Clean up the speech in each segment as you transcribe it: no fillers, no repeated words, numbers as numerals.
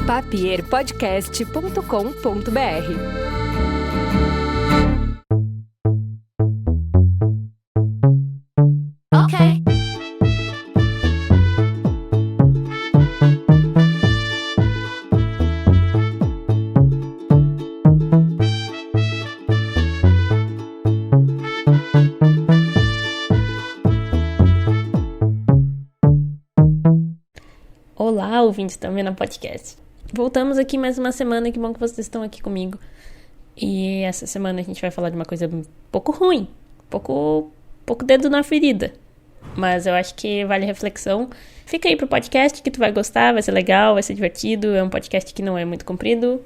papierpodcast.com.br. Okay. Olá, ouvintes também no podcast. Voltamos aqui mais uma semana, que bom que vocês estão aqui comigo. E essa semana a gente vai falar de uma coisa um pouco ruim, pouco dedo na ferida. Mas eu acho que vale reflexão. Fica aí pro podcast que tu vai gostar, vai ser legal, vai ser divertido. É um podcast que não é muito comprido,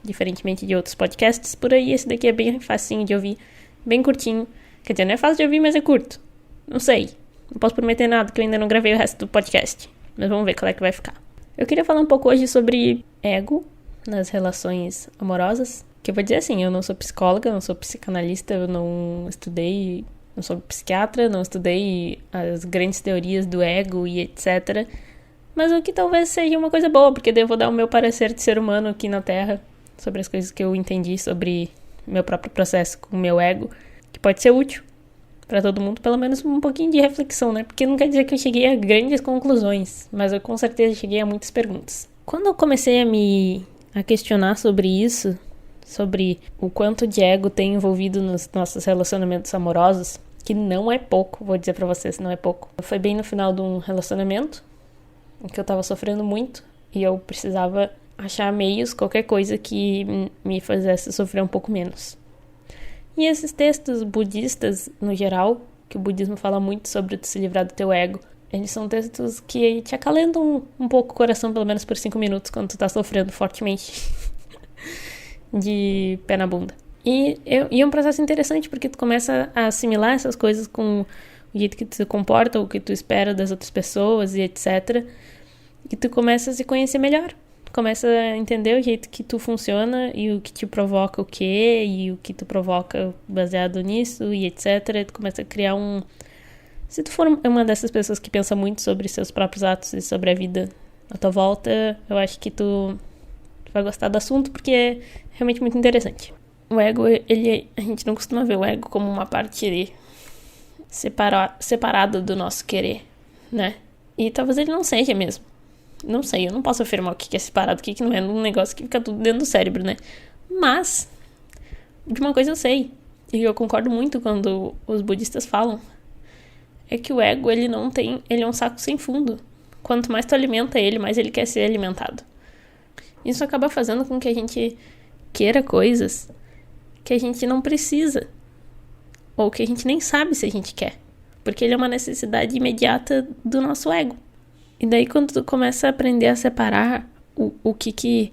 diferentemente de outros podcasts por aí. Esse daqui é bem facinho de ouvir, bem curtinho. Quer dizer, não é fácil de ouvir, mas é curto. Não sei, não posso prometer nada, que eu ainda não gravei o resto do podcast. Mas vamos ver qual é que vai ficar. Eu queria falar um pouco hoje sobre ego nas relações amorosas. Que eu vou dizer assim, eu não sou psicóloga, não sou psicanalista, eu não estudei, não sou psiquiatra, não estudei as grandes teorias do ego e etc. Mas o que talvez seja uma coisa boa, porque daí eu vou dar o meu parecer de ser humano aqui na Terra sobre as coisas que eu entendi sobre meu próprio processo com o meu ego, que pode ser útil pra todo mundo, pelo menos um pouquinho de reflexão, né? Porque não quer dizer que eu cheguei a grandes conclusões, mas eu com certeza cheguei a muitas perguntas. Quando eu comecei a questionar sobre isso, sobre o quanto de ego tem envolvido nos nossos relacionamentos amorosos, que não é pouco, vou dizer pra vocês, não é pouco. Foi bem no final de um relacionamento em que eu tava sofrendo muito e eu precisava achar meios, qualquer coisa que me fizesse sofrer um pouco menos. E esses textos budistas, no geral, que o budismo fala muito sobre se livrar do teu ego, eles são textos que te acalentam um pouco o coração, pelo menos por 5 minutos, quando tu tá sofrendo fortemente de pé na bunda. E é um processo interessante, porque tu começa a assimilar essas coisas com o jeito que tu se comporta, o que tu espera das outras pessoas e etc. E tu começa a se conhecer melhor. Começa a entender o jeito que tu funciona e o que te provoca o quê e o que tu provoca baseado nisso e etc. Tu começa a criar Se tu for uma dessas pessoas que pensa muito sobre seus próprios atos e sobre a vida à tua volta, eu acho que tu vai gostar do assunto, porque é realmente muito interessante. O ego, a gente não costuma ver o ego como uma parte separada do nosso querer, né? E talvez ele não seja mesmo. Não sei, eu não posso afirmar o que é separado, o que não é, um negócio que fica tudo dentro do cérebro, né? Mas, de uma coisa eu sei, e eu concordo muito quando os budistas falam, é que o ego, ele é um saco sem fundo. Quanto mais tu alimenta ele, mais ele quer ser alimentado. Isso acaba fazendo com que a gente queira coisas que a gente não precisa, ou que a gente nem sabe se a gente quer, porque ele é uma necessidade imediata do nosso ego. E daí quando tu começa a aprender a separar o que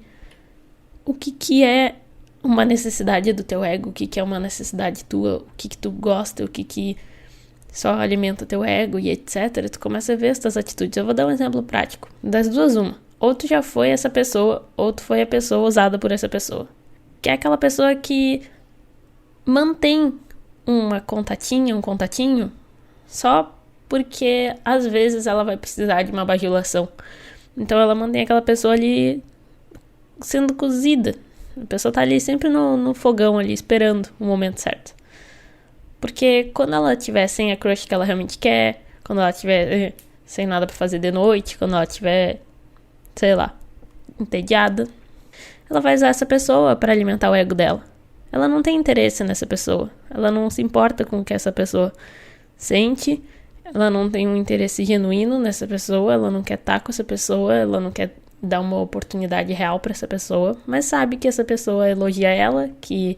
é uma necessidade do teu ego, o que é uma necessidade tua, o que tu gosta, o que só alimenta teu ego e etc, tu começa a ver as tuas atitudes. Eu vou dar um exemplo prático. Das duas, uma. Ou tu já foi essa pessoa, ou tu foi a pessoa usada por essa pessoa. Que é aquela pessoa que mantém um contatinho, só porque às vezes ela vai precisar de uma bajulação. Então ela mantém aquela pessoa ali sendo cozida. A pessoa tá ali sempre no fogão ali, esperando o momento certo. Porque quando ela tiver sem a crush que ela realmente quer, quando ela tiver sem nada pra fazer de noite, quando ela tiver, sei lá, entediada, ela vai usar essa pessoa pra alimentar o ego dela. Ela não tem interesse nessa pessoa. Ela não se importa com o que essa pessoa sente. Ela não tem um interesse genuíno nessa pessoa, ela não quer estar com essa pessoa, ela não quer dar uma oportunidade real pra essa pessoa, mas sabe que essa pessoa elogia ela, que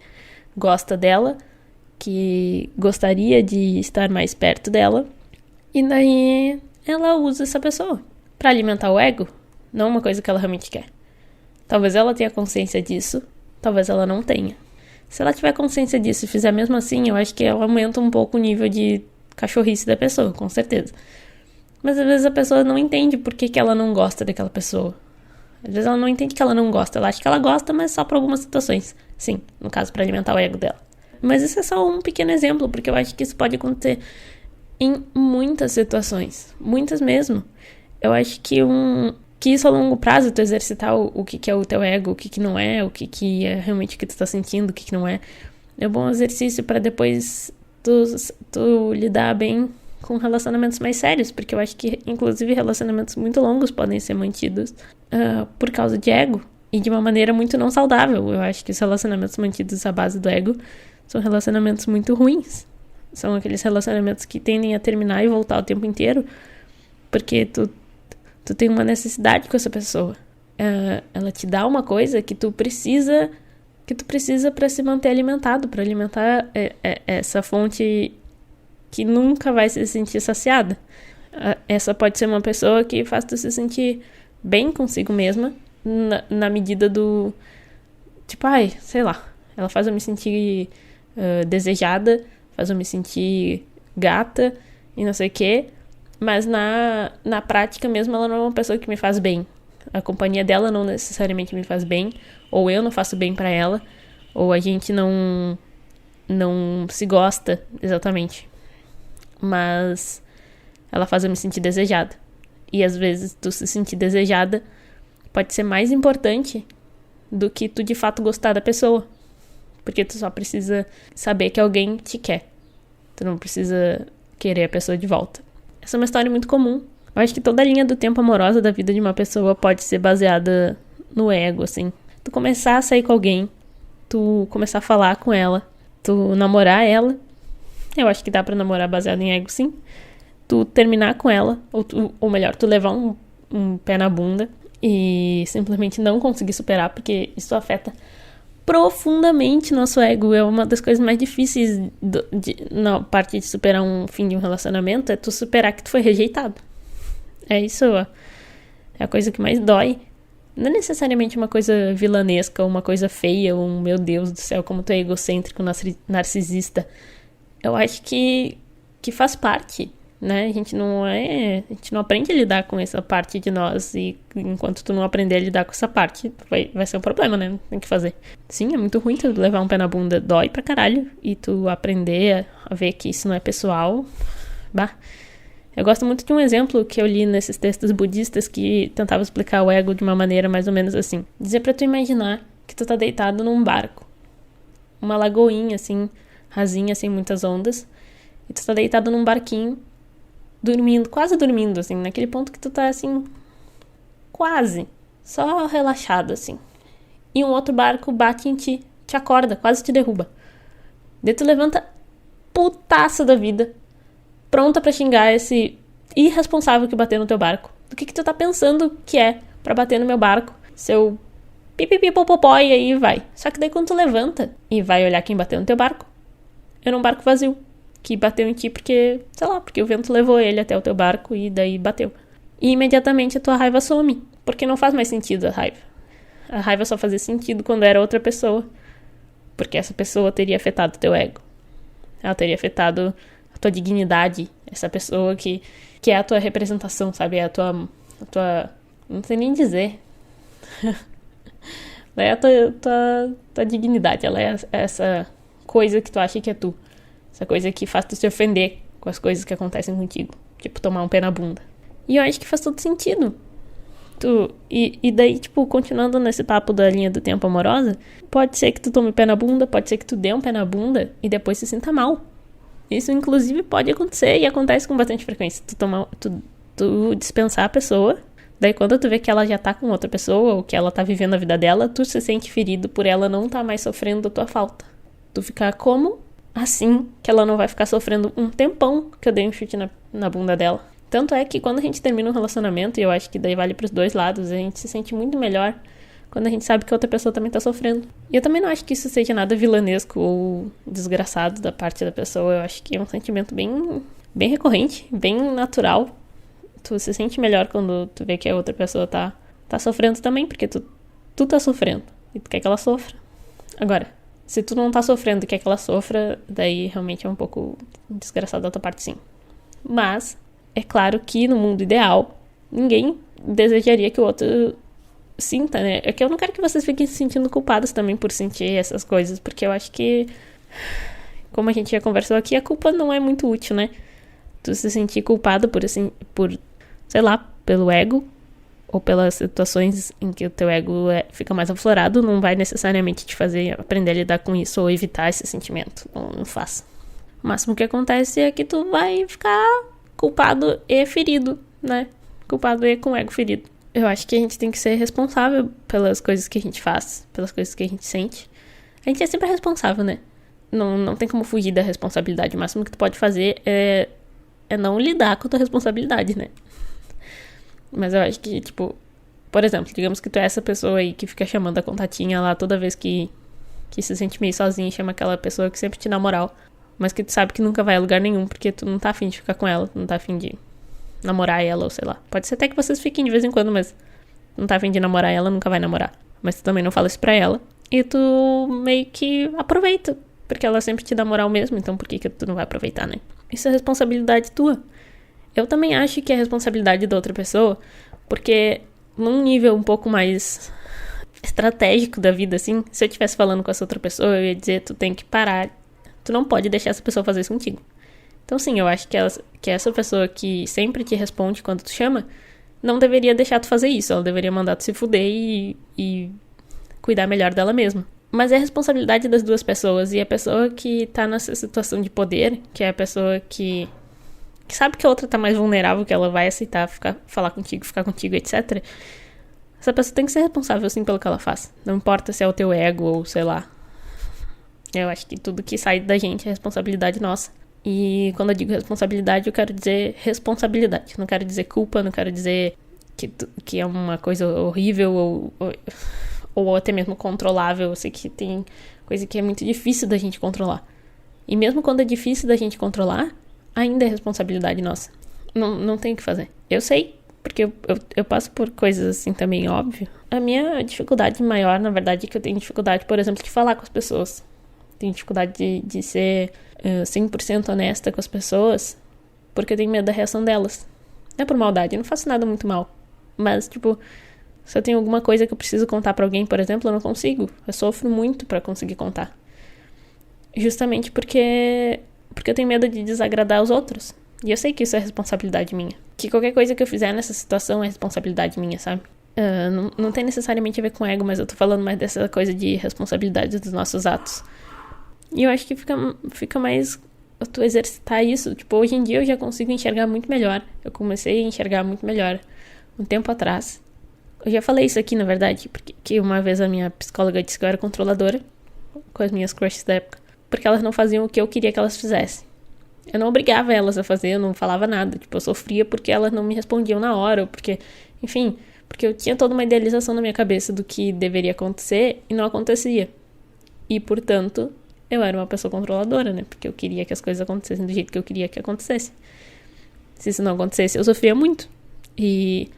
gosta dela, que gostaria de estar mais perto dela, e daí ela usa essa pessoa pra alimentar o ego, não uma coisa que ela realmente quer. Talvez ela tenha consciência disso, talvez ela não tenha. Se ela tiver consciência disso e fizer mesmo assim, eu acho que ela aumenta um pouco o nível de cachorrice da pessoa, com certeza. Mas às vezes a pessoa não entende por que ela não gosta daquela pessoa. Às vezes ela não entende que ela não gosta, ela acha que ela gosta, mas só para algumas situações. Sim, no caso, para alimentar o ego dela. Mas isso é só um pequeno exemplo, porque eu acho que isso pode acontecer em muitas situações. Muitas mesmo. Eu acho que que isso a longo prazo, tu exercitar o que é o teu ego, o que não é, o que é realmente o que tu tá sentindo, o que não é. É um bom exercício para depois tu lidar bem com relacionamentos mais sérios, porque eu acho que, inclusive, relacionamentos muito longos podem ser mantidos por causa de ego e de uma maneira muito não saudável. Eu acho que os relacionamentos mantidos à base do ego são relacionamentos muito ruins. São aqueles relacionamentos que tendem a terminar e voltar o tempo inteiro, porque tu tem uma necessidade com essa pessoa. Ela te dá uma coisa que tu precisa para se manter alimentado, para alimentar essa fonte que nunca vai se sentir saciada. Essa pode ser uma pessoa que faz tu se sentir bem consigo mesma, na medida do... Tipo, sei lá, ela faz eu me sentir desejada, faz eu me sentir gata e não sei o quê, mas na prática mesmo ela não é uma pessoa que me faz bem. A companhia dela não necessariamente me faz bem, ou eu não faço bem pra ela, ou a gente não se gosta exatamente. Mas ela faz eu me sentir desejada. E às vezes tu se sentir desejada pode ser mais importante do que tu de fato gostar da pessoa. Porque tu só precisa saber que alguém te quer. Tu não precisa querer a pessoa de volta. Essa é uma história muito comum. Eu acho que toda a linha do tempo amorosa da vida de uma pessoa pode ser baseada no ego, assim. Tu começar a sair com alguém, tu começar a falar com ela, tu namorar ela. Eu acho que dá pra namorar baseado em ego, sim. Tu terminar com ela, ou melhor, tu levar um pé na bunda e simplesmente não conseguir superar, porque isso afeta profundamente nosso ego. É uma das coisas mais difíceis na parte de superar um fim de um relacionamento, é tu superar que tu foi rejeitado. É isso, é a coisa que mais dói. Não é necessariamente uma coisa vilanesca, ou uma coisa feia, ou meu Deus do céu, como tu é egocêntrico, narcisista. Eu acho que faz parte, né? A gente não aprende a lidar com essa parte de nós, e enquanto tu não aprender a lidar com essa parte, vai ser um problema, né? Não tem o que fazer. Sim, é muito ruim tu levar um pé na bunda, dói pra caralho, e tu aprender a ver que isso não é pessoal. Eu gosto muito de um exemplo que eu li nesses textos budistas que tentava explicar o ego de uma maneira mais ou menos assim. Dizer pra tu imaginar que tu tá deitado num barco, uma lagoinha assim, rasinha, sem muitas ondas, e tu tá deitado num barquinho, dormindo, quase dormindo, assim, naquele ponto que tu tá, assim, quase, só relaxado, assim. E um outro barco bate em ti, te acorda, quase te derruba. Daí tu levanta putaça da vida, pronta pra xingar esse irresponsável que bateu no teu barco. Do que tu tá pensando que é pra bater no meu barco? Seu pipipipopopó, e aí vai. Só que daí quando tu levanta e vai olhar quem bateu no teu barco, era um barco vazio, que bateu em ti porque, sei lá, porque o vento levou ele até o teu barco e daí bateu. E imediatamente a tua raiva some, porque não faz mais sentido a raiva. A raiva só fazia sentido quando era outra pessoa, porque essa pessoa teria afetado o teu ego. Ela teria afetado a tua dignidade, essa pessoa que é a tua representação, sabe? É a tua não sei nem dizer. Ela é a tua dignidade, ela é essa coisa que tu acha que é tu. Essa coisa que faz tu se ofender com as coisas que acontecem contigo. Tipo, tomar um pé na bunda. E eu acho que faz todo sentido. E daí, tipo, continuando nesse papo da linha do tempo amorosa, pode ser que tu tome um pé na bunda, pode ser que tu dê um pé na bunda e depois se sinta mal. Isso, inclusive, pode acontecer e acontece com bastante frequência. Tu dispensar a pessoa, daí quando tu vê que ela já tá com outra pessoa, ou que ela tá vivendo a vida dela, tu se sente ferido por ela não tá mais sofrendo a tua falta. Tu ficar como assim que ela não vai ficar sofrendo um tempão que eu dei um chute na bunda dela. Tanto é que quando a gente termina um relacionamento, e eu acho que daí vale pros dois lados, a gente se sente muito melhor quando a gente sabe que a outra pessoa também tá sofrendo. E eu também não acho que isso seja nada vilanesco ou desgraçado da parte da pessoa. Eu acho que é um sentimento bem, bem recorrente, bem natural. Tu se sente melhor quando tu vê que a outra pessoa tá sofrendo também, porque tu tá sofrendo e tu quer que ela sofra. Agora, se tu não tá sofrendo e quer que ela sofra, daí realmente é um pouco desgraçado da tua parte, sim. Mas é claro que no mundo ideal, ninguém desejaria que o outro sinta, né? É que eu não quero que vocês fiquem se sentindo culpados também por sentir essas coisas, porque eu acho que, como a gente já conversou aqui, a culpa não é muito útil, né? Tu se sentir culpado por, sei lá, pelo ego, ou pelas situações em que o teu ego fica mais aflorado, não vai necessariamente te fazer aprender a lidar com isso ou evitar esse sentimento. Não faça. O máximo que acontece é que tu vai ficar culpado e ferido, né? Culpado e com o ego ferido. Eu acho que a gente tem que ser responsável pelas coisas que a gente faz, pelas coisas que a gente sente. A gente é sempre responsável, né? Não tem como fugir da responsabilidade. O máximo que tu pode fazer é não lidar com a tua responsabilidade, né? Mas eu acho que, tipo, por exemplo, digamos que tu é essa pessoa aí que fica chamando a contatinha lá toda vez que se sente meio sozinha e chama aquela pessoa que sempre te dá moral, mas que tu sabe que nunca vai a lugar nenhum porque tu não tá afim de ficar com ela, tu não tá afim de namorar ela ou sei lá. Pode ser até que vocês fiquem de vez em quando, mas não tá afim de namorar ela, nunca vai namorar. Mas tu também não fala isso pra ela e tu meio que aproveita, porque ela sempre te dá moral mesmo, então por que tu não vai aproveitar, né? Isso é responsabilidade tua. Eu também acho que é responsabilidade da outra pessoa, porque num nível um pouco mais estratégico da vida, assim, se eu estivesse falando com essa outra pessoa, eu ia dizer, tu tem que parar, tu não pode deixar essa pessoa fazer isso contigo. Então sim, eu acho que essa pessoa que sempre te responde quando tu chama, não deveria deixar tu fazer isso, ela deveria mandar tu se fuder e cuidar melhor dela mesma. Mas é responsabilidade das duas pessoas, e a pessoa que tá nessa situação de poder, que é a pessoa que sabe que a outra tá mais vulnerável, que ela vai aceitar falar contigo, ficar contigo, etc. Essa pessoa tem que ser responsável, sim, pelo que ela faz. Não importa se é o teu ego ou sei lá. Eu acho que tudo que sai da gente é responsabilidade nossa. E quando eu digo responsabilidade, eu quero dizer responsabilidade. Não quero dizer culpa, não quero dizer que é uma coisa horrível ou até mesmo controlável. Eu sei que tem coisa que é muito difícil da gente controlar. E mesmo quando é difícil da gente controlar, ainda é responsabilidade nossa. Não tem o que fazer. Eu sei, porque eu passo por coisas assim também, óbvio. A minha dificuldade maior, na verdade, é que eu tenho dificuldade, por exemplo, de falar com as pessoas. Tenho dificuldade de ser 100% honesta com as pessoas, porque eu tenho medo da reação delas. Não é por maldade, eu não faço nada muito mal. Mas, tipo, se eu tenho alguma coisa que eu preciso contar pra alguém, por exemplo, eu não consigo. Eu sofro muito pra conseguir contar. Justamente porque eu tenho medo de desagradar os outros. E eu sei que isso é responsabilidade minha. Que qualquer coisa que eu fizer nessa situação é responsabilidade minha, sabe? Não tem necessariamente a ver com ego, mas eu tô falando mais dessa coisa de responsabilidade dos nossos atos. E eu acho que fica mais tu exercitar isso. Tipo, hoje em dia eu já consigo enxergar muito melhor. Eu comecei a enxergar muito melhor um tempo atrás. Eu já falei isso aqui, na verdade, porque uma vez a minha psicóloga disse que eu era controladora com as minhas crushes da época. Porque elas não faziam o que eu queria que elas fizessem. Eu não obrigava elas a fazer, eu não falava nada. Tipo, eu sofria porque elas não me respondiam na hora, ou porque, enfim, porque eu tinha toda uma idealização na minha cabeça do que deveria acontecer e não acontecia. E, portanto, eu era uma pessoa controladora, né? Porque eu queria que as coisas acontecessem do jeito que eu queria que acontecesse. Se isso não acontecesse, eu sofria muito. E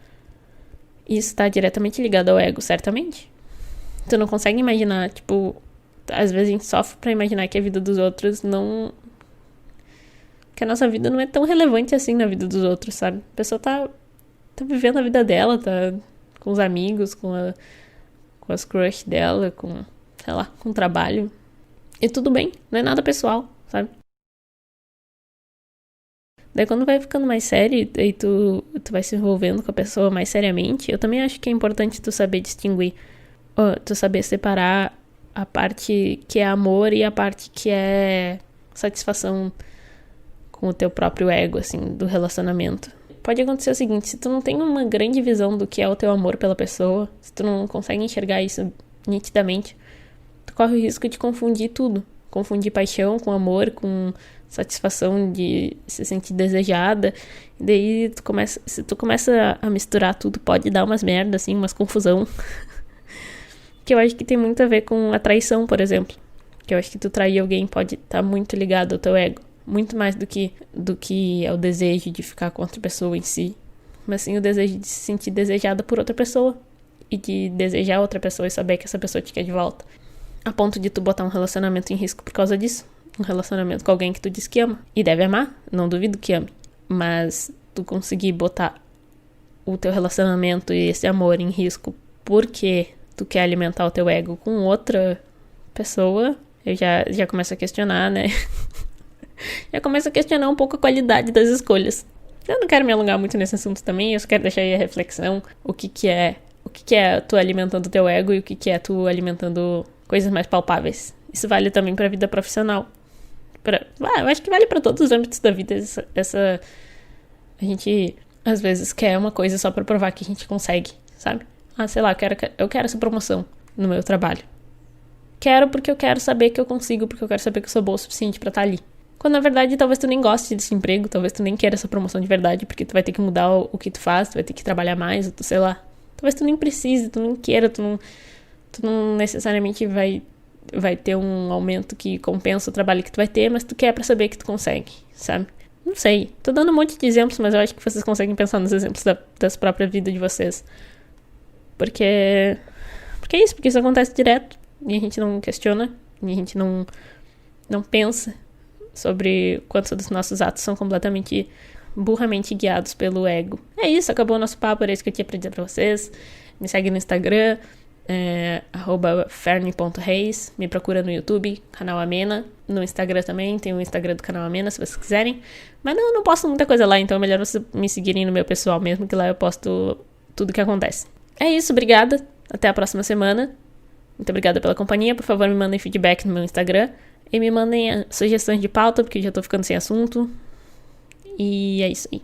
isso tá diretamente ligado ao ego, certamente. Tu não consegue imaginar, tipo, às vezes a gente sofre pra imaginar que a vida dos outros não... que a nossa vida não é tão relevante assim na vida dos outros, sabe? A pessoa tá vivendo a vida dela, tá com os amigos, com as crush dela, com, sei lá, com o trabalho. E tudo bem, não é nada pessoal, sabe? Daí quando vai ficando mais sério e tu vai se envolvendo com a pessoa mais seriamente, eu também acho que é importante tu saber distinguir, tu saber separar a parte que é amor e a parte que é satisfação com o teu próprio ego, assim, do relacionamento. Pode acontecer o seguinte, se tu não tem uma grande visão do que é o teu amor pela pessoa, se tu não consegue enxergar isso nitidamente, tu corre o risco de confundir tudo. Confundir paixão com amor, com satisfação de se sentir desejada. E daí, se tu começa a misturar tudo, pode dar umas merdas, assim, umas confusão. Que eu acho que tem muito a ver com a traição, por exemplo. Que eu acho que tu trair alguém pode estar muito ligado ao teu ego. Muito mais do que é o desejo de ficar com outra pessoa em si. Mas sim o desejo de se sentir desejada por outra pessoa. E de desejar outra pessoa e saber que essa pessoa te quer de volta. A ponto de tu botar um relacionamento em risco por causa disso. Um relacionamento com alguém que tu diz que ama. E deve amar, não duvido que ame. Mas tu conseguir botar o teu relacionamento e esse amor em risco porque tu quer alimentar o teu ego com outra pessoa, eu já começo a questionar, né? Já começo a questionar um pouco a qualidade das escolhas. Eu não quero me alongar muito nesse assunto também, eu só quero deixar aí a reflexão, o que é tu alimentando o teu ego e o que é tu alimentando coisas mais palpáveis. Isso vale também pra vida profissional. Eu acho que vale pra todos os âmbitos da vida. A gente, às vezes, quer uma coisa só pra provar que a gente consegue, sabe? Sei lá, eu quero essa promoção no meu trabalho. Quero porque eu quero saber que eu consigo, porque eu quero saber que eu sou boa o suficiente pra estar ali. Quando, na verdade, talvez tu nem goste desse emprego, talvez tu nem queira essa promoção de verdade, porque tu vai ter que mudar o que tu faz, tu vai ter que trabalhar mais, ou tu, sei lá. Talvez tu nem precise, tu não queira, tu não necessariamente vai ter um aumento que compensa o trabalho que tu vai ter, mas tu quer pra saber que tu consegue, sabe? Não sei. Tô dando um monte de exemplos, mas eu acho que vocês conseguem pensar nos exemplos das próprias vidas de vocês. Porque é isso, porque isso acontece direto. E a gente não questiona, e a gente não pensa sobre quantos dos nossos atos são completamente burramente guiados pelo ego. É isso, acabou o nosso papo, era isso que eu tinha pra dizer pra vocês. Me segue no Instagram, @ferne.reis, me procura no YouTube, canal Amena, no Instagram também, tem o Instagram do canal Amena, se vocês quiserem. Mas não posto muita coisa lá, então é melhor vocês me seguirem no meu pessoal mesmo, que lá eu posto tudo que acontece. É isso, obrigada, até a próxima semana. Muito obrigada pela companhia, por favor me mandem feedback no meu Instagram. E me mandem sugestões de pauta, porque eu já tô ficando sem assunto. E é isso aí.